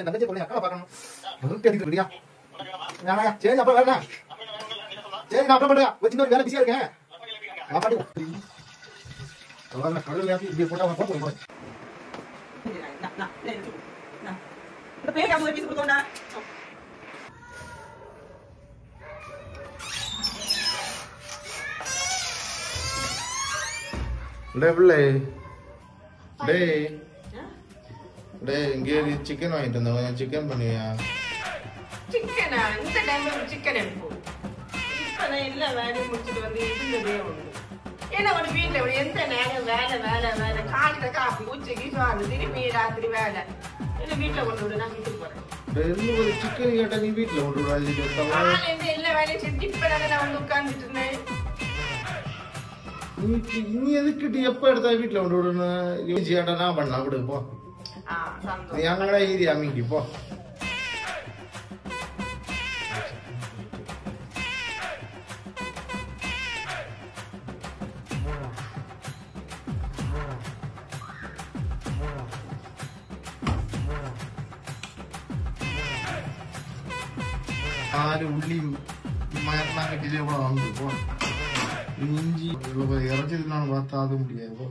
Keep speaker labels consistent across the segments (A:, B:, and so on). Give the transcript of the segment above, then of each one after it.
A: என் தங்கச்சி போய் அக்கா பார்க்கணும். ஒன்றும் தெரிஞ்சு விடியா. சரி அப்ப வேணா. சரி நான் அப்புறம் பண்ணுறேன். ஒரு சின்ன வேலை பிஸியா இருக்கேன். நான் பாட்டு. கடவுள் யாத்தி இப்படி போட்டா அவன் போட்டு போய். இந்த பேர் காம பீஸ் கொடுத்தோம்னா.
B: பிள்ளை டேய் டேய் இங்கே சிக்கன் வாங்கிட்டு வந்தேன் கொஞ்சம் சிக்கன் பண்ணுவியா?
C: சிக்கனா இந்த டைம்ல சிக்கன் எடுப்போம். இப்ப நான் எல்லா வேலையும் முடிச்சுட்டு வந்து இருந்ததே ஒண்ணு. ஏன்னா ஒரு வீட்டுல எந்த நேரம் வேலை வேலை வேலை காலையில காப்பி உச்சைக்கு சுவாங்க திரும்பி ராத்திரி வேலை என்ன வீட்டுல கொண்டு விடு நான் வீட்டுக்கு போறேன்.
B: ஒரு சிக்கன் கேட்டா நீ வீட்டுல கொண்டு
C: விடாது எல்லா வேலையும் செஞ்சு இப்ப நான் வந்து உட்கார்ந்துட்டு இருந்தேன்.
B: நீ எதுக்கிட்டு எப்ப எடுத்தா வீட்டுல கொண்டு விடணும் கேட்டா நான் பண்ணலாம் விடு போ. நீ அங்கடா ஈதி அமைக்கி போ. ஆறு உள்ளி மயத்தான் கட்டிலே கூட வந்து போ. இஞ்சி இறச்சது நான் பார்த்தா அது முடியாது போ.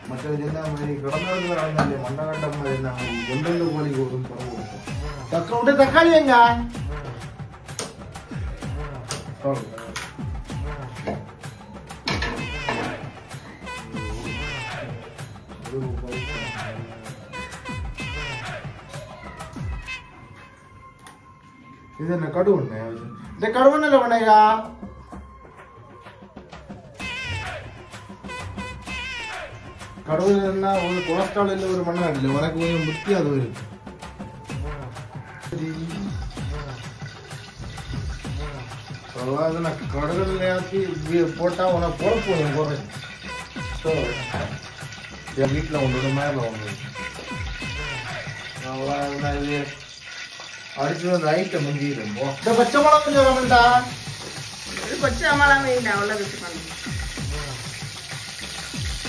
B: மற்றது என்ன மாதிரி கடந்த நடந்தாலே மண்ணகண்டம் மாதிரி நாங்கள் கொண்டு கோழி கொடுக்கும் பரவாயில்ல. தக்காளி எங்க இது என்ன கடுவண்ண இந்த கடுவண்ணல பண்ணையா கடவுள் என்ன ஒரு கொலஸ்ட்ரால் இல்லை ஒரு மண்ணா இல்லை உனக்கு கொஞ்சம் புத்தி அது இருக்கு. கடவுள் நேரத்தி போட்டா உனக்கு பொழப்பு கொஞ்சம் குறையும். என் வீட்டில் ஒன்று மேல ஒன்று இது அடுத்து வந்து ஐட்டம் முடிஞ்சிடும். இந்த பச்சை மிளகா கொஞ்சம் வேணும்டா.
C: பச்சை மிளகா வேண்டாம் அவ்வளோ வச்சு பண்ணுங்க.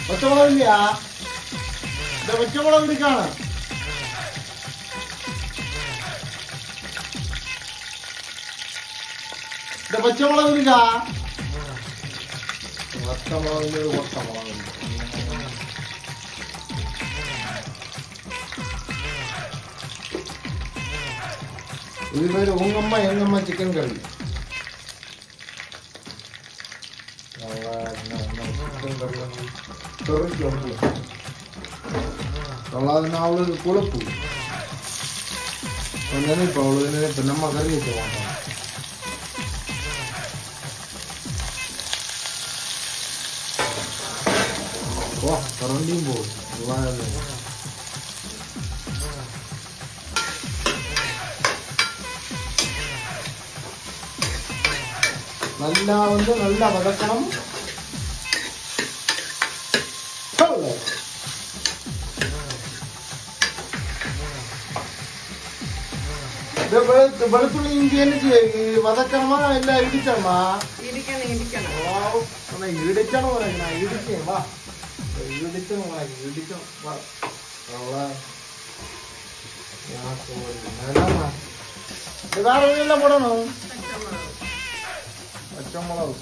B: பச்சை மிளகா இல்லையா? இந்த பச்சை மிளகா இருக்கான இந்த பச்சை மிளகா இருக்கா? ஒத்த மிளகு ஒத்த மிளகு இது பேரு உங்க அம்மா எங்க அம்மா சிக்கன் கறி. அவளுக்கு கொழுப்பு நினைப்பு அவளுக்கு நினைப்பு நம்ம கறி வைக்க மாட்டோம். ஓ கரண்டியும் போகுது. நல்லா வந்து நல்லா வதக்கணும். வெளுத்துள்ளி இஞ்சி என்ன வதக்கணுமா இல்ல இடிச்சணுமா?
C: இடிக்கணும்
B: இடிச்சணும் உனக்கு நான் இடிச்சேன் வா இடிச்சணும் உனக்கு இடிச்சணும் வா. வேற எல்லாம் போடணும். பச்சை மிளகு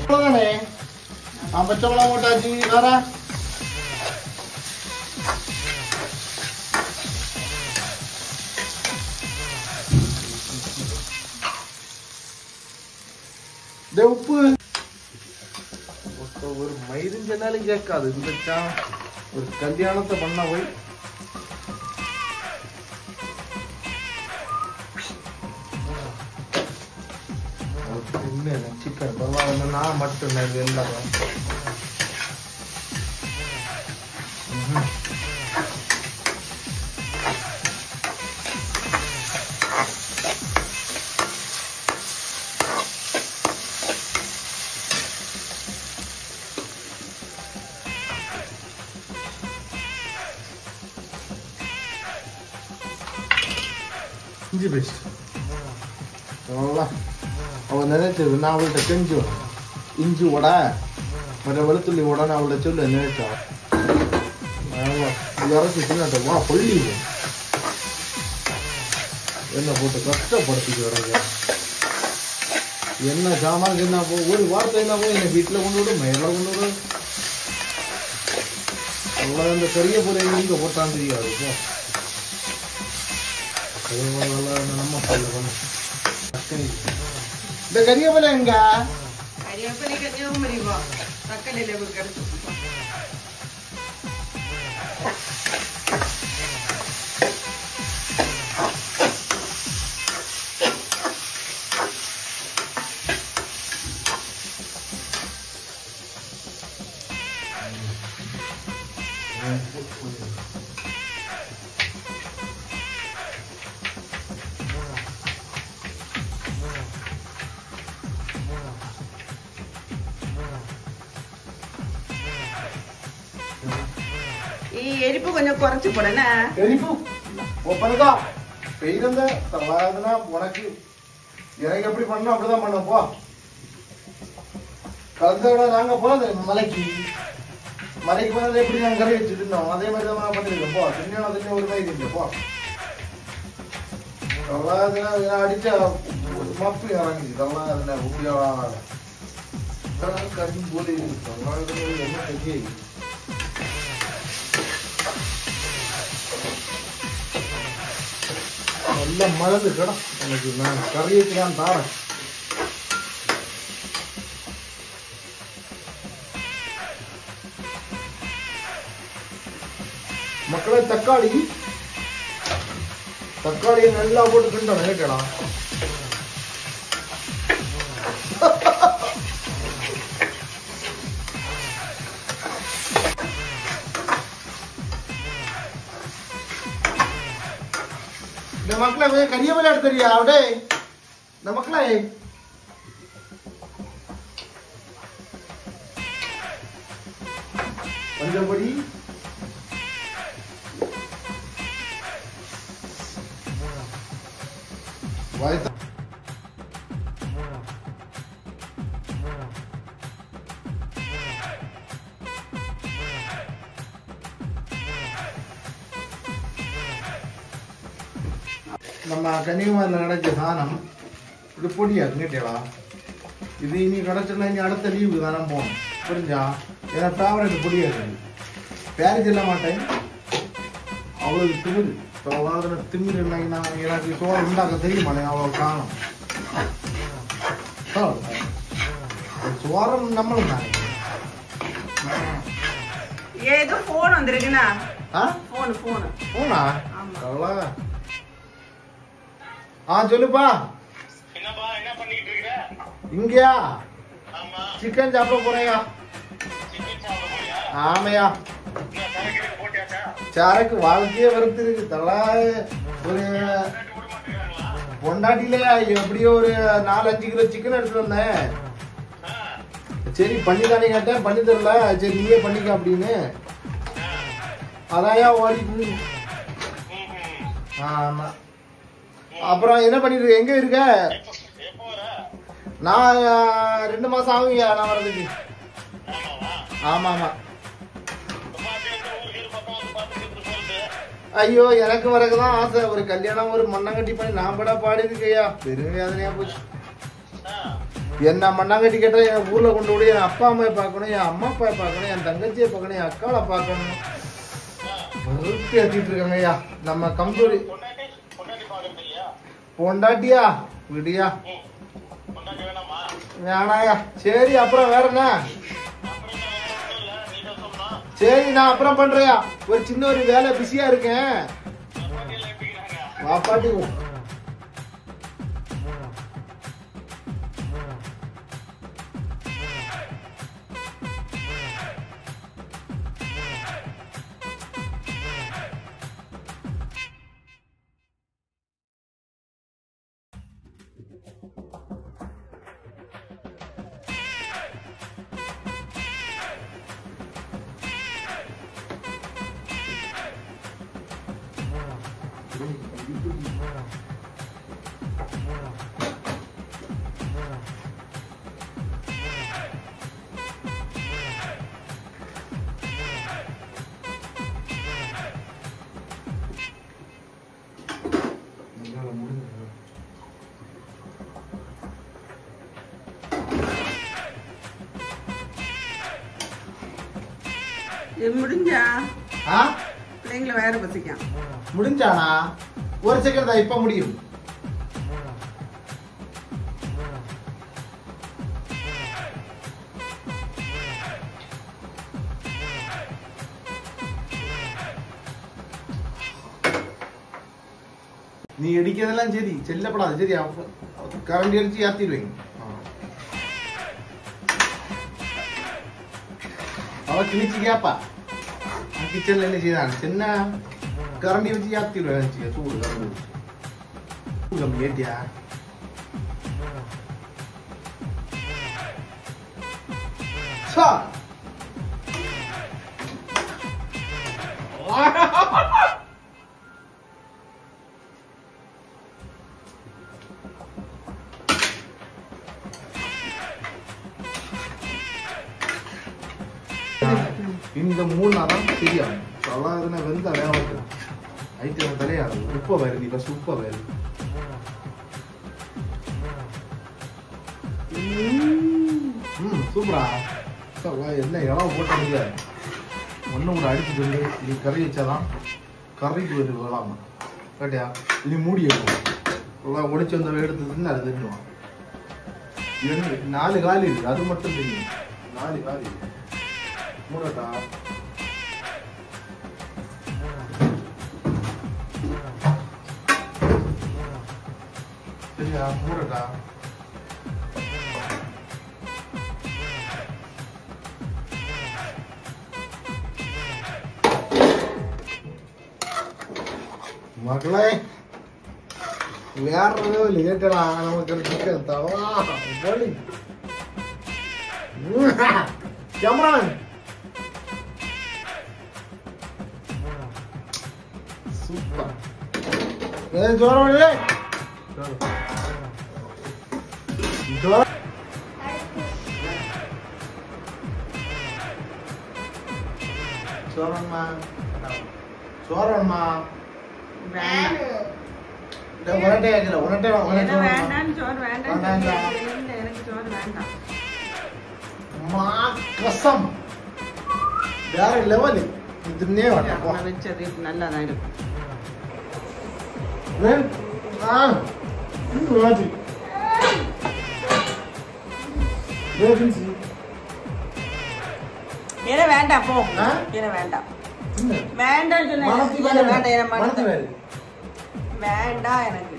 B: தானே பச்சை மிளகா போட்டாச்சு. வேற உப்பு ஒரு மயிரும் சொன்னாலும் கேட்காது. இந்த ஒரு கல்யாணத்தை பண்ண போய் சிக்கன் பரவாயில்ல நான் மட்டும் இது எல்லாரும் இஞ்சி பேஸ்ட் அவ்வளோதான். அவள் நினைச்சது நான் அவள்கிட்ட செஞ்சோம் இஞ்சி வடை மற்ற வெளுத்துள்ளி வடைன்னு அவள்கிட்ட சொல்லு நினைச்சா இறச்சி தின்னாட்ட வா பள்ளி என்ன போட்டு கஷ்டப்படுத்திட்டு வர்றீங்க. என்ன சாமான் என்ன போ ஒரு வார்த்தை என்ன போய் என்னை வீட்டில் கொண்டு விடும் மேலே கொண்டு விடும். அவ்வளோ அந்த கரிய பொருளை எங்கே போட்டான்னு தெரியாது. நம்ம இந்த கரியப்பலை எங்க
C: எரிப்பு கொஞ்சம் குறைச்சு போடனா
B: எரிப்பு ஒப்பனதா பெய்தந்த தரலாதுன்னா உனக்கு எனக்கு எப்படி பண்ணணும் அப்படிதான் பண்ண போ. கலந்த விட நாங்க போனது மலைக்கு போனது எப்படி நாங்க கறி வச்சுட்டு இருந்தோம் அதே மாதிரி தான் பண்ணிருக்கோம். போ தின்ன அதில் ஒரு மாதிரி இருக்கு. போ தரலாதுன்னா அடிச்ச மப்பு இறங்கி தரலாதுன்னா உண்மையான கறி போல இருக்கு. தரலாதுன்னா என்ன கறி நல்ல மழை கடை எனக்கு நான் கறியைக்கு தாரேன். மக்களே தக்காளியை நல்லா போட்டு கிண்டோம் நினைக்கலாம். இந்த மக்களை கரிய விளையாட தெரியா அவடே இந்த மக்களை பஞ்சப்படி வாய்த்த நம்ம கன்னியாகுமரியில் கிடைச்ச சாணம் இது பொடியா கேட்டேடா. இது இனி கிடைச்சோன்னா இனி அடுத்த லீவு தானே போகணும் புரிஞ்சா. ஏன்னா ஃபேவரட் பொடியா இருக்கு பேர் சொல்ல மாட்டேன் அவ்வளவு திமிரு. திமிரு என்ன எனக்கு சோறு உண்டாக்க தெரியுமாண்ணே அவ்வளோ காணும் சோரம் நம்மளும் தானே.
C: ஏதோ போன் வந்திருக்குண்ணா.
B: போனா அவ்வளோ சொல்லுப்பா. இங்கயா சிக்கன் சாப்பிட போறேயா. ஆமையா சரக்கு வாழ்க்கையே வெறுத்துருக்கு. தலா ஒரு பொண்டாட்டில எப்படியோ ஒரு 4-5 கிலோ சிக்கன் எடுத்துட்டு வந்தேன். சரி பண்ணிதானே கேட்டேன் பண்ணி தரல. சரி நீயே பண்ணிக்க அப்படின்னு அதாயா ஓடி. ஆமா அப்புறம் என்ன பண்ணிட்டு எங்க இருக்க? நான் 2 மாசம் ஆகுங்கய்யா நான் வர்றதுக்கு. ஆமா ஆமா ஐயோ எனக்கு வரக்குதான் ஆசை. ஒரு கல்யாணம் ஒரு மண்ணாங்கட்டி பண்ணி நான் பட பாடிருக்கையா பெரும் வேதனையா போச்சு. என்ன மண்ணாங்கட்டி கேட்டா என் ஊர்ல கொண்டு விட என் அப்பா அம்மாவை பார்க்கணும், என் அம்மா அப்பாவை பார்க்கணும், என் தங்கச்சியை பார்க்கணும், என் அக்காவை பார்க்கணும். வெறுத்து ஏற்றிட்டு இருக்காங்க ஐயா. நம்ம கம்பூரி பொண்டாட்டியா விடியா வேணாயா. சரி அப்புறம் வேற என்ன? சரி நான் அப்புறம் பண்றேயா. ஒரு சின்ன ஒரு வேலை பிஸியா இருக்கேன். வாப்பாட்டி
C: முடிஞ்சா
B: ஆ
C: பிள்ளைங்களை வேற பசிக்கான்.
B: முடிஞ்சானா? ஒரு செகண்ட் தான், இப்ப முடியும். நீ அடிக்கிறதெல்லாம் சரி, செல்லப்படாது சரி. கரண்டி அடிச்சு ஏத்திடுவீங்க. அவ கிழிச்சு கேப்பா கிச்சன்ல என்ன செய்யறாங்க, சின்ன கரண்டி வச்சு ஏத்திடுவேன். சூடு கரண்டி வச்சு கம்மி ஏத்தியா? இந்த 3 நாள் தெரியாது. சொல்லாதுன்னா வெந்த வேக வைக்கலாம். ஐட்டம் தலையாது. உப்பை வருது, இப்ப உப்பை வருது. சூப்பரா என்ன இளவு போட்ட முடியாது. ஒன்னும் கூட அடிச்சு சொல்லி நீ கறி வச்சாதான் கறிக்கு வருது விளாம கேட்டியா? இனி மூடி எல்லாம் முடிச்சு வந்த எடுத்து தின்னு அது தின்னுவான். 4 காலி இருக்கு, அது மட்டும் தெரியும். 4 காலி மூடட்டா? சரியா? மூடட்டா? மக்களே வேற கேட்டா நமக்கு சிக்கன் தவா போலி கேமரான் சூப்பர். ஜோரே சோரன்மா சோரன்மா எனக்கு சோறு வேண்டாம். கசம் வேற லெவல். இதுன்னே வச்சது நல்லா தான் இருக்கும். வேண்டாம் போ, வேண்டாம் வேண்டாம் சொன்ன வேண்டாம் எனக்கு.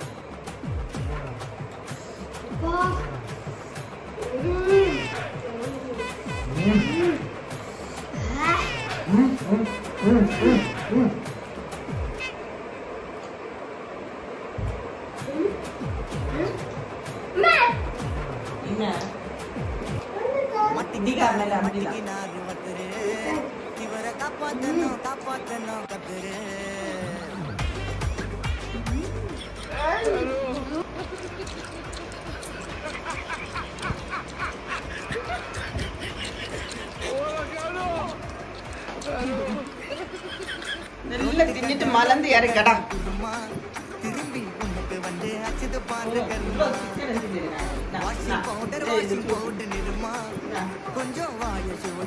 B: நல்லா தின்னுட்டு மலர்ந்து இறக்கடா.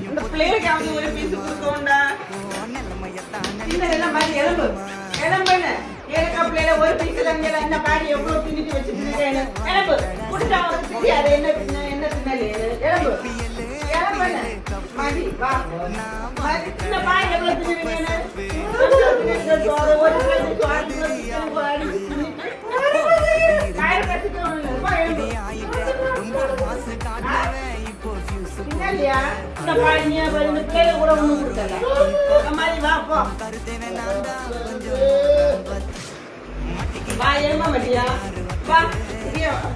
B: இந்த பிள்ளைகளுக்கு அவங்க ஒரு பீஸ் கொடுக்கோண்டா. எலும்பு எலும்புன்னு ஏற்கா பிள்ளைல ஒரு பீஸ் என்ன பாடி எவ்வளவு தின்னுட்டு வச்சுட்டு எலும்பு குடிச்சா தெரியாது. என்ன என்ன தின்னல எலும்பு எலும்புன்னு மதி வா மதி சின்ன பாய் எவ்வளவு தின்னுவீங்க? ஒரு பிளேட் கூட ஒண்ணு கொடுக்கல. மாதிரி வா போ வா ஏமா மட்டியா வா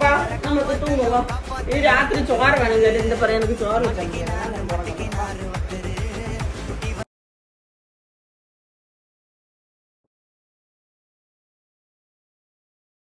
B: வா நம்மளுக்கு தூங்குவோம். இது ராத்திரி சோறு வேணுங்க. இந்த பாரு எனக்கு சோறு வச்சாங்க.